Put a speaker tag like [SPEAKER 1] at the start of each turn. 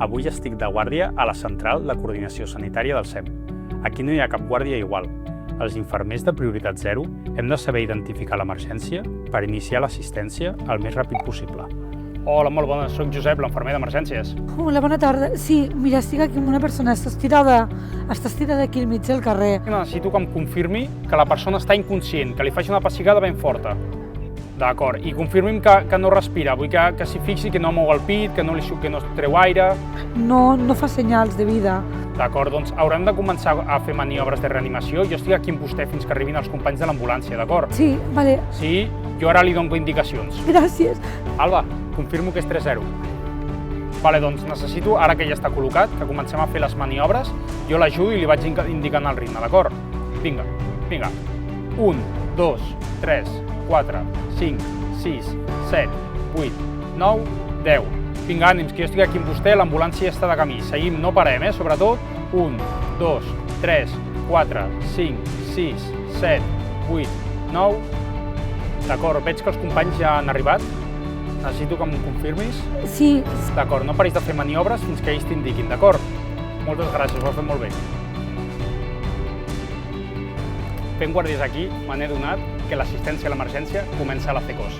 [SPEAKER 1] Avui estic de guàrdia a la Central de Coordinació Sanitària del SEM. Aquí no hi ha cap guàrdia igual. Els infermers de prioritat 0 hem de saber identificar l'emergència per iniciar l'assistència el més ràpid possible.
[SPEAKER 2] Hola, molt bona, soc Josep, l'infermer d'emergències.
[SPEAKER 3] Hola, bona tarda. Sí, mira, estic aquí amb una persona, està estirada aquí al mig del carrer.
[SPEAKER 2] Necessito que em confirmi que la persona està inconscient, que li faci una pessigada ben forta. D'acord, i confirmi'm que no respira, vull que s'hi fixi, que no mou el pit, que no treu aire.
[SPEAKER 3] No fa senyals de vida.
[SPEAKER 2] D'acord, doncs haurem de començar a fer maniobres de reanimació. Jo estic aquí amb vostè fins que arribin els companys de l'ambulància, d'acord?
[SPEAKER 3] Sí, vale.
[SPEAKER 2] Sí, jo ara li dono indicacions.
[SPEAKER 3] Gràcies.
[SPEAKER 2] Alba, confirmo que és 3-0. Vale, doncs necessito, ara que ja està col·locat, que comencem a fer les maniobres. Jo l'ajudo i li vaig indicant el ritme, d'acord? Vinga. 1, 2, 3, 4, 5, 6, 7, 8, 9, 10. Vinga, ànims, que jo estic aquí amb vostè, l'ambulància ja està de camí. Seguim, no parem, sobretot. 1, 2, 3, 4, 5, 6, 7, 8, 9. D'acord, veig que els companys ja han arribat. Necessito que m'ho confirmis.
[SPEAKER 3] Sí.
[SPEAKER 2] D'acord, no paris de fer maniobres fins que ells t'indiquin, d'acord? Moltes gràcies, ho has fet molt bé. Fent guàrdies aquí, me n'he adonat que l'assistència a l'emergència comença a la C-COS.